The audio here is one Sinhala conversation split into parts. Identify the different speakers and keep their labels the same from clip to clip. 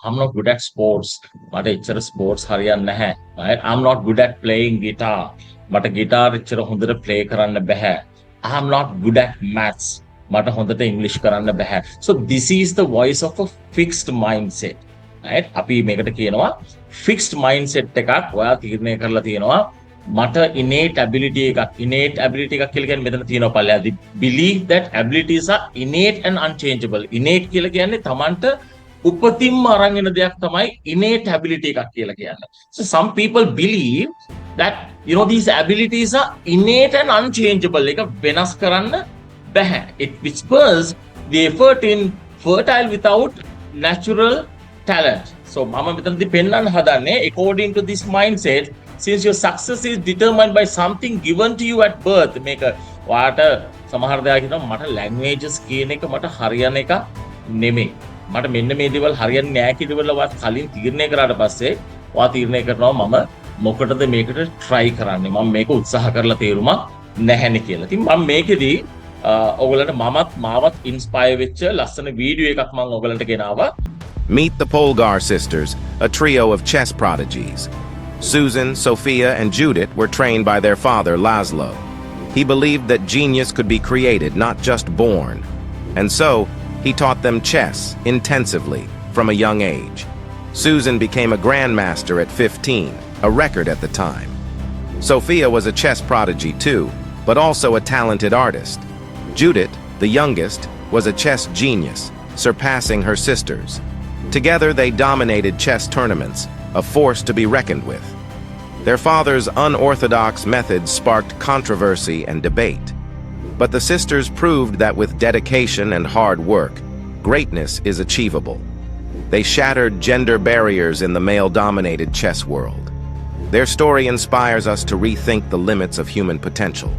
Speaker 1: I'm not good at sports. මට එච්චර sports හරියන්නේ නැහැ. Right? I'm not good at playing guitar. මට guitar එච්චර හොඳට play කරන්න බෑ. I'm not good at maths. මට හොඳට English කරන්න බෑ. So this is the voice of a fixed mindset. Right? අපි මේකට කියනවා fixed mindset එකක් ඔයා තීරණය කරලා තියෙනවා. මට innate ability එකක් කියලා කියන්නේ මෙතන තියෙනවා පල්ලෙහාදී believe that abilities are innate and unchangeable. innate කියලා කියන්නේ Tamanට උපතින්ම අරන් එන දෙයක් තමයි innate ability එකක් කියලා කියන්නේ. So some people believe that these abilities are innate and unchangeable. ඒක වෙනස් කරන්න බැහැ. It whispers the effort in fertile without natural talent. So මම මෙතනදී පෙන්වන්න හදන්නේ according to this mindset, since your success is determined by something given to you at birth, මේක ඔයාට සමහර දෙයක් හිතනවා මට languages කියන එක මට හරියන එක නෙමෙයි. මට මෙන්න මේ දේවල් හරියන්නේ නැහැ කියලා වත් කලින් තීරණය කරාට පස්සේ ඔයා තීරණය කරනවා මම මොකටද මේකට try කරන්නේ, මම මේක උත්සාහ කරලා තේරුමක් නැහැනේ කියලා. ඉතින් මම මේකෙදී ඔයගලන්ට මාවත් inspire වෙච්ච ලස්සන වීඩියෝ එකක් මම ඔයගලන්ට ගෙනාවා.
Speaker 2: Meet the Polgar sisters, a trio of chess prodigies. Susan, Sophia, and Judith were trained by their father, Laszlo. He believed that genius could be created, not just born. And so, he taught them chess intensively from a young age. Susan became a grandmaster at 15, a record at the time. Sophia was a chess prodigy too, but also a talented artist. Judith, the youngest, was a chess genius, surpassing her sisters. Together they dominated chess tournaments, a force to be reckoned with. Their father's unorthodox methods sparked controversy and debate. But the sisters proved that with dedication and hard work, greatness is achievable. They shattered gender barriers in the male-dominated chess world. Their story inspires us to rethink the limits of human potential.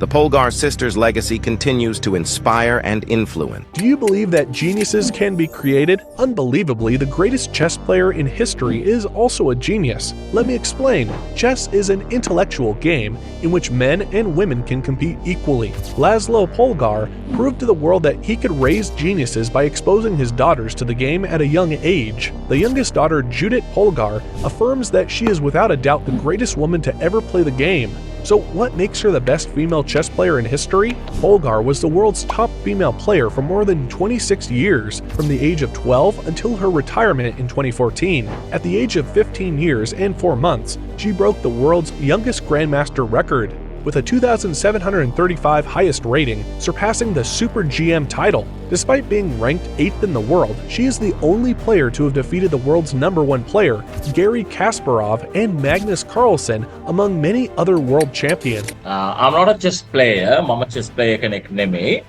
Speaker 2: The Polgar sisters' legacy continues to inspire and influence.
Speaker 3: Do you believe that geniuses can be created? Unbelievably, the greatest chess player in history is also a genius. Let me explain. Chess is an intellectual game in which men and women can compete equally. Laszlo Polgar proved to the world that he could raise geniuses by exposing his daughters to the game at a young age. The youngest daughter, Judith Polgar, affirms that she is without a doubt the greatest woman to ever play the game. So what makes her the best female chess player in history? Polgar was the world's top female player for more than 26 years, from the age of 12 until her retirement in 2014. At the age of 15 years and 4 months, she broke the world's youngest grandmaster record, with a 2,735 highest rating, surpassing the Super GM title. Despite being ranked 8th in the world, she is the only player to have defeated the world's #1 player, Garry Kasparov, and Magnus Carlsen, among many other world champions.
Speaker 1: I'm not a chess player. I'm a chess player කෙනෙක් නෙමෙයි.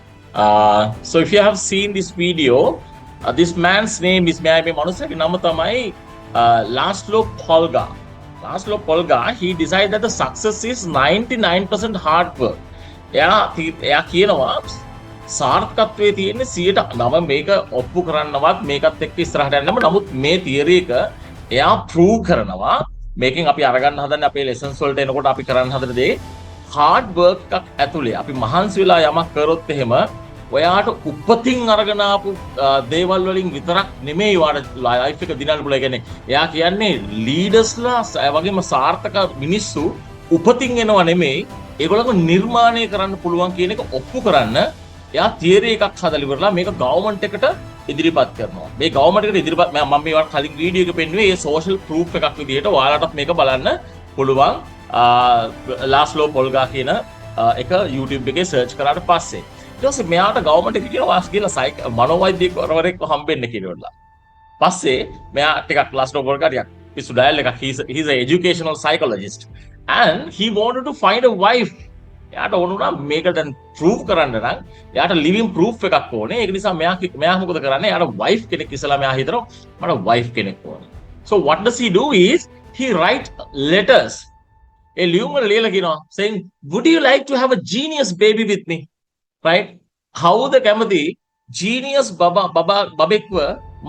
Speaker 1: So if you have seen this video, this man's name is මේ මනුස්සයාගේ නම තමයි Laszlo Polgar. Laszlo Polgar, he decided that the success is 99% hard work. එයා කියනවා සාර්ථකත්වයේ තියෙන්නේ 100%. මේක ඔප්පු කරන්නවත් මේකත් එක්ක ඉස්සරහට යන්නම. නමුත් මේ තියරි එක එයා ප්‍රූව් කරනවා. මේකෙන් අපි අරගන්න හදන්නේ අපේ ලෙසන්ස් වලට එනකොට අපි කරන්න හදන දේ hard work එකක් ඇතුලේ. අපි මහන්සි වෙලා යමක් කරොත් එහෙම ඔයාට උපතින් අරගෙන ආපු දේවල් වලින් විතරක් නෙමෙයි ඔයාට ලයිෆ් එක දිනන්න පුළුවන්. කියන්නේ එයා කියන්නේ ලීඩර්ස්ලා වගේම සාර්ථක මිනිස්සු උපතින් එනවා නෙමෙයි, ඒගොල්ලෝ නිර්මාණය කරන්න පුළුවන් කියන එක ඔප්පු කරන්න එයා තියරි එකක් හදලා ඉවරලා මේක ගවර්න්මන්ට් එකට ඉදිරිපත් කරනවා. මේ ගවර්න්මන්ට් එකට ඉදිරිපත් මම මේවට කලින් වීඩියෝ එක පෙන්නුවේ ඒ සෝෂල් ප්‍රූෆ් එකක් විදිහට ඔයාලටත් මේක බලන්න පුළුවන්. ලාස්ලෝ පොල්ගා කියන එක YouTube එකේ සර්ච් කරාට පස්සේ ඊට පස්සේ මෙයාට ගවර්න්මන්ට් එක කියනවා වාස් කියලා වෛද්‍යවරයෙක්ව හම්බෙන්න කියලා. පස්සේ මෙයා ටිකක් ලාස්ලෝ පොල්ගා ටිකක් පිස්සු ඩයල් එකක් he's a educational psychologist and he wanted to find a wife. එයාට ඕනුණා මේක දැන් ප්‍රූව් කරන්න නම් එයාට ලිවිං ප්‍රූෆ් එකක් ඕනේ. ඒක නිසා මෙයා මොකද කරන්නේ? එයාට වයිෆ් කෙනෙක් ඉස්සලා මෙයා හිතනවා මට වයිෆ් කෙනෙක් ඕනේ. So what does he do is he write letters. ඒ ලියුම් වල ලියලා කියනවා saying would you like to have a genius baby with me? Right? කවුද කැමති genius බබෙක්ව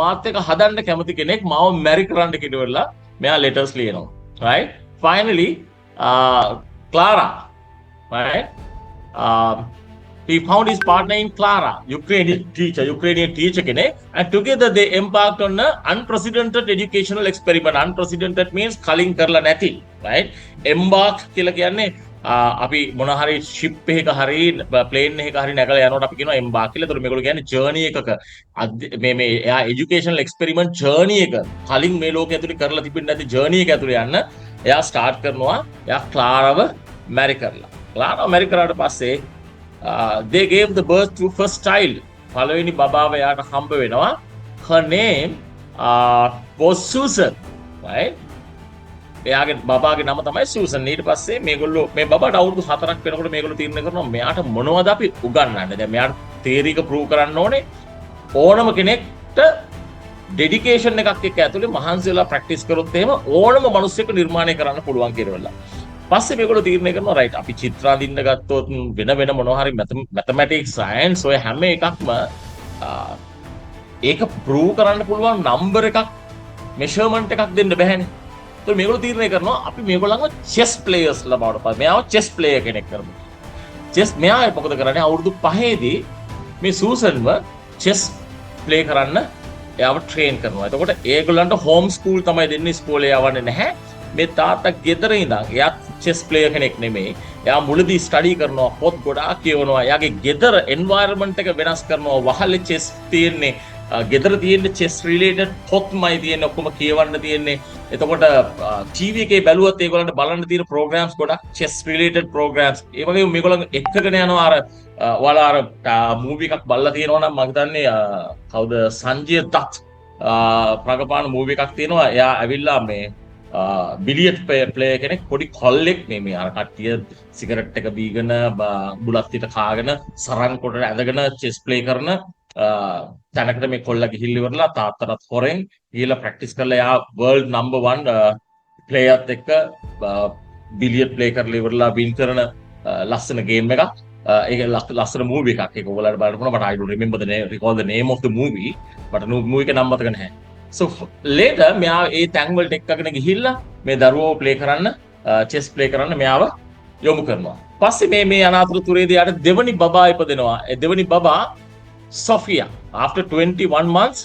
Speaker 1: මාත් එක්ක හදන්න කැමති කෙනෙක් මාව මැරි කරන්න කියලා මෙයා letters ලියනවා. Right? Finally Clara, right? He found his partner in Clara, Ukrainian teacher කෙනෙක්, and together they embarked on an unprecedented educational experiment. Unprecedented means කලින් කරලා නැති, right? Embark කියලා කියන්නේ අපි මොන හරි ship එකක හරි plane එකක හරි නැගලා යනකොට අපි කියනවා embark කියලා. ඒතකොට මේගොල්ලෝ කියන්නේ journey එකක මේ එයා educational experiment journey එක කලින් මේ ලෝකෙ ඇතුලේ කරලා තිබෙන්නේ නැති journey එක ඇතුලේ යන්න එයා start කරනවා. එයා ක්ලාරව marry කරලා. ක්ලාරව marry කරාට පස්සේ they gave the birth to first child. පළවෙනි බබාව එයාට හම්බ වෙනවා. Her name was Susan, right? එයාගේ බබාගේ නම තමයි සූසන්. ඊට පස්සේ මේගොල්ලෝ මේ බබාට අවුරුදු 4ක් වෙනකොට මේගොල්ලෝ තීරණය කරනවා මෙයාට මොනවද අපි උගන්වන්නේ. දැන් මෙයාට theory එක prove කරන්න ඕනේ. ඕනම කෙනෙක්ට dedication එකක් එක්ක ඇතුලේ මහන්සි වෙලා practice කරොත් එහෙම ඕනම මිනිස්සෙක් නිර්මාණය කරන්න පුළුවන් කියලා. පස්සේ මේගොල්ලෝ තීරණය කරනවා right අපි චිත්‍ර අඳින්න ගත්තොත් වෙන මොනවා හරි mathematics science ඔය හැම එකක්ම ඒක prove කරන්න පුළුවන් number එකක් measurement එකක් දෙන්න බැහැනේ. तो මේගොල්ලෝ තීරණය කරනවා අපි මේගොල්ලන්ව chess players ලා බවට පත් මෙයාව chess player කෙනෙක් කරමු. chess මෙයා මොකද කරන්නේ අවුරුදු 5ේදී මේ සූසන්ව chess play කරන්න එයාව train කරනවා. එතකොට ඒගොල්ලන්ට home school තමයි දෙන්නේ, ඉස්කෝලේ යවන්නේ නැහැ. මේ තාත්තා ගෙදර ඉඳන් එයා chess player කෙනෙක් නෙමෙයි. එයා මුලදී study කරනවා, පොත් ගොඩාක් කියවනවා. එයාගේ ගෙදර environment එක වෙනස් කරනවා. වහලේ chess තියෙන්නේ ගෙදර තියෙන chess related පොත්මයි තියෙන්නේ, ඔක්කොම කියවන්න තියෙන්නේ. එතකොට TV එකේ බැලුවත් ඒගොල්ලන්ට බලන්න තියෙන programs ගොඩක් chess related programs. ඒ වගේම මේගොල්ලන් එක්කගෙන යනවා අර ඔයාලා අර movie එකක් බලලා තියෙනවා නම් මම හිතන්නේ කවුද සංජය දත් ප්‍රගපාන movie එකක් තියෙනවා. එයා ඇවිල්ලා මේ බිලියට් ප්ලේයර් කෙනෙක්, පොඩි කොල්ලෙක් මේ අර කට්ටිය සිගරට් එක බීගෙන බුලත් පිට කාගෙන සරන් කොට ඇඳගෙන chess play කරන තැනකට මේ කොල්ලා ගිහිල්ලා ඉවරලා තාත්තටත් හොරෙන් ගිහිල්ලා ප්‍රැක්ටිස් කරලා යා world number 1 ප්ලේයර්ත් එක්ක බිලියට් ප්ලේ කරලා ඉවරලා වින් කරන ලස්සන ගේම් එකක්. ඒක ලස්සන මූවි එකක්. ඒක ඔයාලට බලන්න පුළුවන්. but I don't remember recall the name of the movie. but movie එක නම් මතක නැහැ. so later මෙයා ඒ තැන් වලට එක්කගෙන ගිහිල්ලා මේ දරුවෝ ප්ලේ කරන්න chess play කරන්න මෙයාව යොමු කරනවා. පස්සේ මේ අනාතුරතුරේදී යාට දෙවනි බබා ඉපදෙනවා. ඒ දෙවනි බබා Sophia. After 21 months,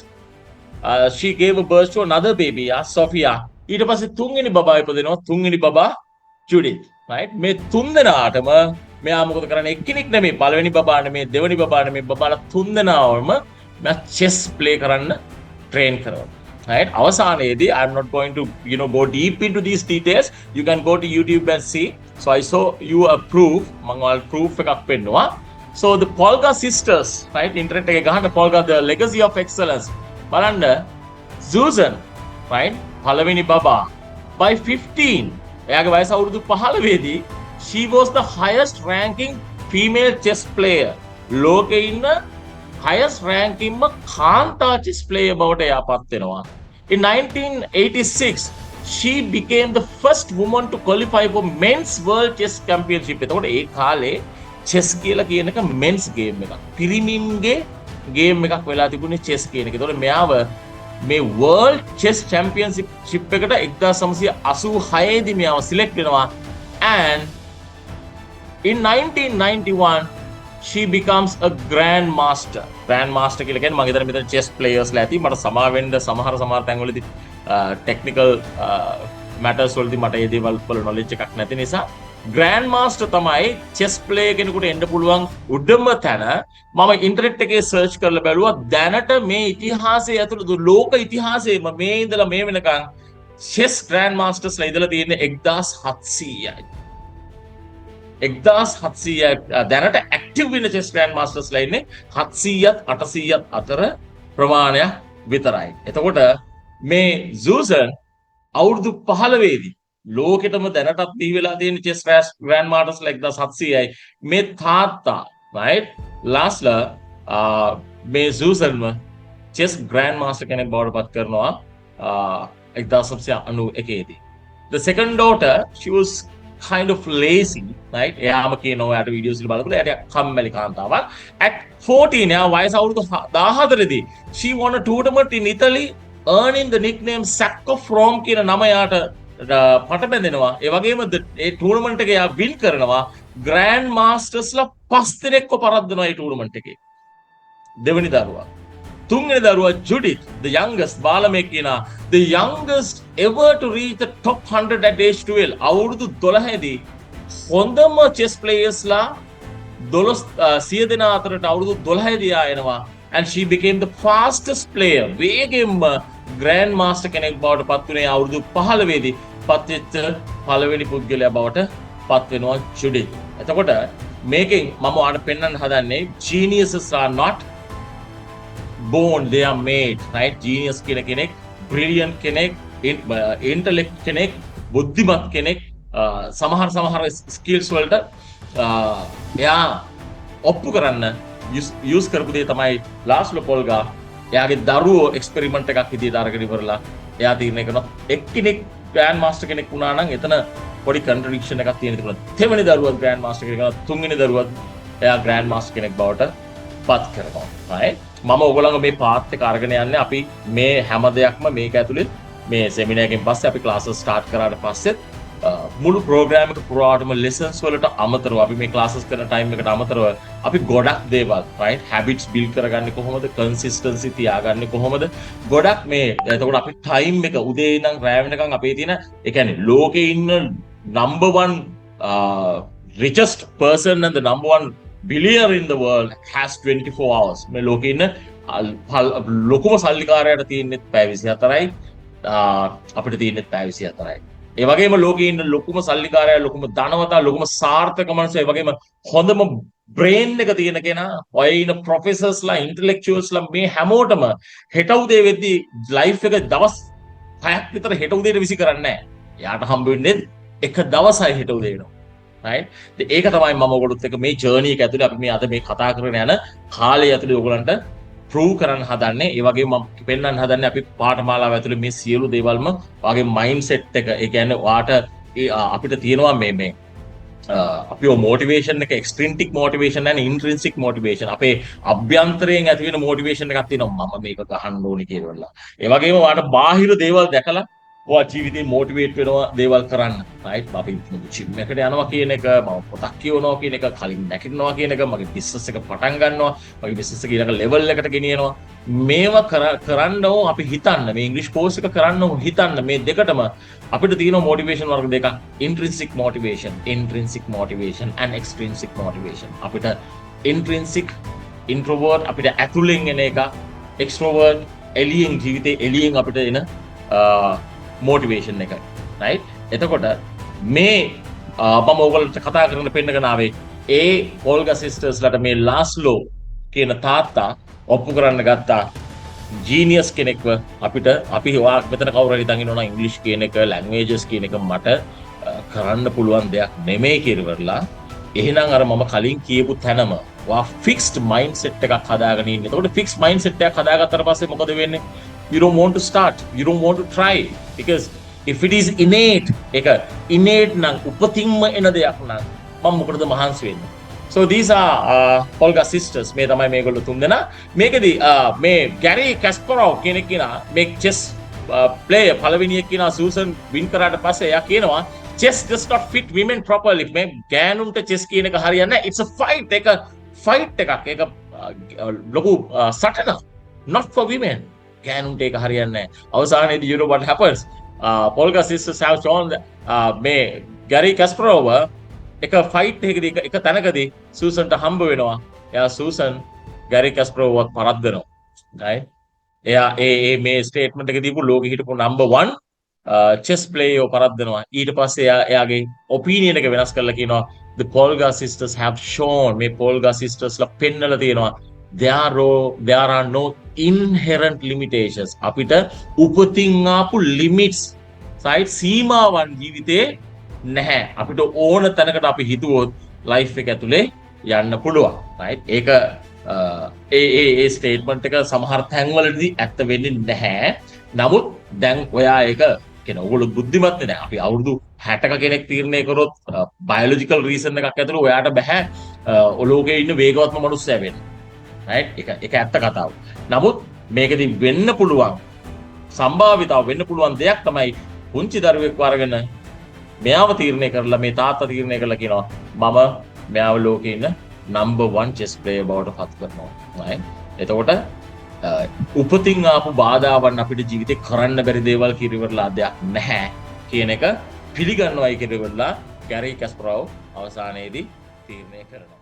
Speaker 1: she gave a birth to another baby, Sophia. ඊට පස්සේ තුන්වෙනි බබා ඉපදෙනවා. තුන්වෙනි බබා Judith, right? මේ තුන්දෙනාටම මෙයා මොකද කරන්නේ? එක්කෙනෙක් නෙමෙයි, පළවෙනි බබා නෙමෙයි, දෙවෙනි බබා නෙමෙයි, බබාලා තුන්දෙනාවම මෙයා chess play කරන්න train කරනවා. Right? අවසානයේදී I'm not going to go deep into these details. You can go to YouTube and see. So I saw you a proof. මම ඔයාලට proof එකක් පෙන්නවා. So the Polgar sisters, right? Internet එකේ ගහන්න Polgar the legacy of excellence. බලන්න Susan, right? පළවෙනි බබා by 15. එයාගේ වයස අවුරුදු 15 දී she was the highest ranking female chess player. ලෝකේ ඉන්න highest ranking කාන්තා chess player බවට එයාපත් වෙනවා. In 1986, she became the first woman to qualify for men's world chess championship. එතකොට ඒ කාලේ chess කියලා කියන එක men's game එකක්. පිරිමින්ගේ game එකක් වෙලා තිබුණේ chess කියන එක. ඒතකොට මෙයාව මේ world chess championship එකට 1986 දී මෙයාව select වෙනවා. And in 1991 she becomes a grandmaster. Grandmaster කියලා කියන්නේ මම හිතන්නේ මෙතන chess players ලා ඇති. මට සමා වෙන්න සමහර තැන්වලදී technical matters වලදී මට ඒ දේවල් වල knowledge එකක් නැති නිසා grandmaster තමයි chess player කෙනෙකුට එන්න පුළුවන් උඩම තැන. මම ඉන්ටර්නෙට් එකේ search කරලා බැලුවා දැනට මේ ඉතිහාසයේ ඇතුළත ලෝක ඉතිහාසයේම මේ ඉඳලා මේ වෙනකන් chess grandmasters ලා ඉඳලා තියෙන්නේ 1700යි. 1700 දැනට active වෙන chess grandmasters ලා ඉන්නේ 700ත් 800ත් අතර ප්‍රමාණයක් විතරයි. එතකොට මේ Susan අවුරුදු 15 දී ලෝකෙටම දැනටත් දී වෙලා තියෙන chess grandmasters ලා 1700යි. මේ තාත්තා right ලාස්ලා මේ Susanව chess grandmaster කෙනෙක් බවට පත් කරනවා 1991 දී. The second daughter, she was kind of lazy, right? එයාම කියනවා යාට videos වල බලනකොට එයාට කම්මැලි කාන්තාවක්. At 14 එයා වයස අවුරුදු 14 දී she won a tournament in Italy, earning the nickname Sack of Rome කියන නම යාට පට බැඳෙනවා. ඒ වගේම ඒ ටූර්නමන්ට් එක එයා win කරනවා. ග්‍රෑන්ඩ් මාස්ටර්ස්ලා 5 දෙනෙක්ව පරද්දනවා ඒ ටූර්නමන්ට් එකේ. දෙවෙනි දරුවා. තුන්වෙනි දරුවා ජුඩිත්, the youngest බාලමේ කියනා the youngest ever to reach the top 100 at age 12. අවුරුදු 12 දී හොඳම chess players ලා 100 දෙනා අතරට අවුරුදු 12 දී ආයනවා. And she became the fastest player. වේගෙන්ම ග්‍රෑන්ඩ් මාස්ටර් කෙනෙක් බවට පත් වුණේ අවුරුදු 15 දී පත්වෙච්ච පළවෙනි පුද්ගලයා බවට පත් වෙනවා ජුඩිත්. එතකොට මේකෙන් මම ඔයාලට පෙන්වන්න හදන්නේ geniuses are not born, they are made, right? Genius කියන කෙනෙක්, brilliant කෙනෙක්, intellect කෙනෙක්, බුද්ධිමත් කෙනෙක්, සමහර skills වලට එයා ඔප්පු කරන්න use කරපු දේ තමයි ලාස්ලෝ පොල්ගා එයාගේ දරුවෝ එක්ස්පෙරිමන්ට් එකක් විදිහට අරගෙන ඉවරලා එයා තීරණය කරනවා එක්කෙනෙක් ග්‍රෑන්ඩ් මාස්ටර් කෙනෙක් වුණා නම් එතන පොඩි කන්ට්‍රඩික්ෂන් එකක් තියෙන තිබුණා. දෙවෙනි දරුවත් ග්‍රෑන්ඩ් මාස්ටර් කෙනෙක් කරනවා, තුන්වෙනි දරුවත් එයා ග්‍රෑන්ඩ් මාස්ටර් කෙනෙක් බවට පත් කරනවා. right? මම ඔයගොල්ලන්ගේ මේ පාත් එක අරගෙන යන්නේ අපි මේ හැම දෙයක්ම මේක ඇතුලේ මේ සෙමිනාර් එකෙන් පස්සේ අපි ක්ලාසස් ස්ටාර්ට් කරාට පස්සේ මුළු ප්‍රෝග්‍රෑම් එක පුරාවටම ලෙසන්ස් වලට අමතරව අපි මේ ක්ලාසස් කරන ටයිම් එකට අමතරව අපි ගොඩක් දේවල් right habits build කරගන්නේ කොහොමද consistency තියාගන්නේ කොහොමද ගොඩක් මේ එතකොට අපි ටයිම් එක උදේ ඉඳන් රෑ වෙනකන් අපේ තියෙන ඒ කියන්නේ ලෝකේ ඉන්න number one richest person and the number one billionaire in the world has 24 hours. මේ ලෝකේ ඉන්න ලොකුම සල්ලිකාරයාට තියෙන්නේ පැය 24යි අපිට තියෙන්නේ පැය 24යි. ඒ වගේම ලෝකේ ඉන්න ලොකුම සල්ලිකාරයා ලොකුම ධනවතා ලොකුම සාර්ථක මනුස්සයා ඒ වගේම හොඳම බ්‍රේන් එක තියෙන කෙනා ඔය ඉන්න ප්‍රොෆෙසර්ස්ලා ඉන්ටෙලෙක්චුවල්ස්ලා මේ හැමෝටම හෙට උදේ වෙද්දී ලයිෆ් එක දවස් 6ක් විතර හෙට උදේට විසි කරන්නේ නැහැ. එයාට හම්බ වෙන්නේ එක දවසයි හෙට උදේ වෙනවා. right? ඒක තමයි මම ඔයගොල්ලොත් එක්ක මේ ජර්නි එක ඇතුලේ අපි මේ අද මේ කතා කරගෙන යන කාලය ඇතුලේ ඔයගොල්ලන්ට ප්‍රූව් කරන්න හදන්නේ. ඒ වගේම මම පෙන්නන්න හදන්නේ අපි පාඨමාලාව ඇතුලේ මේ සියලු දේවල්ම ඔයාගේ මයින්ඩ් සෙට් එක. ඒ කියන්නේ ඔයාට අපිට තියෙනවා මේ අපේ මොටිවේෂන් එක එක්ස්ට්‍රින්සික් මොටිවේෂන් and ඉන්ට්‍රින්සික් මොටිවේෂන්. අපේ අභ්‍යන්තරයෙන් ඇති වෙන මොටිවේෂන් එකක් තියෙනවා මම මේක ගහන්න ඕනේ කියලා. ඒ වගේම ඔයාට බාහිර දේවල් දැකලා ඔයා ජීවිතේ මොටිවේට් වෙනවා දේවල් කරන්න. right? අපි ජිම් එකට යනවා කියන එක, මම පොතක් කියවනවා කියන එක, කලින් නැගිටිනවා කියන එක, මගේ බිස්නස් එක පටන් ගන්නවා, මගේ බිස්නස් එක ඊළඟ ලෙවල් එකට ගෙනියනවා. මේවා කරන්න ඕ අපි හිතන්න. මේ ඉංග්‍රීසි කෝස් එක කරන්න ඕ හිතන්න. මේ දෙකටම අපිට තියෙන මොටිවේෂන් වර්ග දෙකක්. intrinsic motivation and extrinsic motivation. අපිට intrinsic introvert අපිට ඇතුලෙන් එන එක, extrovert එළියෙන් ජීවිතේ එළියෙන් අපිට එන මොටිවේෂන් එක. right? එතකොට මේ මම ඔයගොල්ලන්ට කතා කරන්න පෙන්නගෙන ආවේ ඒ ඕල්ගා සිස්ටර්ස්ලාට මේ ලාස්ලෝ කියන තාත්තා ඔප්පු කරන්න ගත්තා ජීනියස් කෙනෙක්ව අපිට අපි ඔයා මෙතන කවුරු හරි හිතන් ඉන්නවනම් ඉංග්‍රීසි කියන එක ලැන්ග්වේජස් කියන එක මට කරන්න පුළුවන් දෙයක් නෙමෙයි කියලා. එහෙනම් අර මම කලින් කියපු තැනම ඔයා ෆික්ස්ඩ් මයින්ඩ්සෙට් එකක් හදාගෙන ඉන්න. එතකොට ෆික්ස්ඩ් මයින්ඩ්සෙට් එකක් හදාගත්තට පස්සේ මොකද වෙන්නේ? You don't want to start, you don't want to try, because if it is innate, ඒක innate නම් උපතින්ම එන දෙයක් නම් මම මොකටද මහන්සි වෙන්නේ? So these are Olga sisters. මේ තමයි මේගොල්ලෝ තුන්දෙනා. මේකෙදි මේ Gary Kasparov කෙනෙක් කියනවා මේ chess player පළවෙනියෙක් කියනවා සූසන් වින් කරාට පස්සේ එයා කියනවා chess does not fit women properly. මේ ගෑනුන්ට chess කියන එක හරියන්නේ නැහැ. It's a fight. ඒක fight එකක්. ඒක ලොකු සටනක්. Not for women. ගෑනුන්ට ඒක හරියන්නේ නැහැ. අවසානයේදී you know what happens? Olga sisters have shown මේ Gary Kasparov එක ෆයිට් එකකදී එක තැනකදී සූසන්ට හම්බ වෙනවා. එයා සූසන් ගැරි කැස්පරෝවත් පරද්දනවා. right? එයා ඒ මේ ස්ටේට්මන්ට් එක දීපු ලෝකෙ හිටපු number 1 chess player පරද්දනවා. ඊට පස්සේ එයාගේ ඔපිනියන් එක වෙනස් කරලා කියනවා the Polga sisters have shown මේ Polga sisters ලා පෙන්නලා තියෙනවා there are no inherent limitations. අපිට උපතින් ආපු limits right සීමාවන් ජීවිතේ නැහැ. අපිට ඕන තැනකට අපි හිතුවොත් ලයිෆ් එක ඇතුලේ යන්න පුළුවන්. right? ඒක ඒ ස්ටේට්මන්ට් එක සමහර තැන්වලදී ඇත්ත වෙන්නේ නැහැ. නමුත් දැන් ඔයා ඒක කියන ඕගොල්ලෝ බුද්ධිමත් නේ. අපි අවුරුදු 60ක කෙනෙක් තීරණය කරොත් බයොලොජිකල් රීසන් එකක් ඇතුළේ ඔයාට බෑ ඔලෝකේ ඉන්න වේගවත්ම මිනිස්සයා වෙන්න. right? ඒක ඇත්ත කතාව. නමුත් මේකදී වෙන්න පුළුවන් සම්භාවිතාව වෙන්න පුළුවන් දෙයක් තමයි පුංචි දරුවෙක් වරගෙන මෙයාව තීරණය කරලා මේ තාත්තා තීරණය කරලා කියනවා මම මෙයාව ලෝකේ ඉන්න number 1 chess player බවට පත් කරනවා. right? එතකොට උපතින් ආපු බාධාවන් අපිට ජීවිතේ කරන්න බැරි දේවල් කිරිවරලා දෙයක් නැහැ කියන එක පිළිගන්නවයි කිරිවරලා ගැරි කැස්පරෝව් අවසානයේදී තීරණය කරනවා.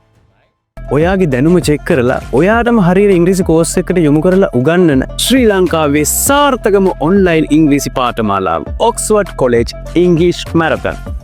Speaker 4: ඔයාගේ දැනුම චෙක් කරලා ඔයාටම හරියට ඉංග්‍රීසි කෝස් එකකට යොමු කරලා උගන්වන ශ්‍රී ලංකාවේ සාර්ථකම ඔන්ලයින් ඉංග්‍රීසි පාඨමාලාව ඔක්ස්ෆර්ඩ් කොලෙජ් ඉංග්‍රීසි මැරතන්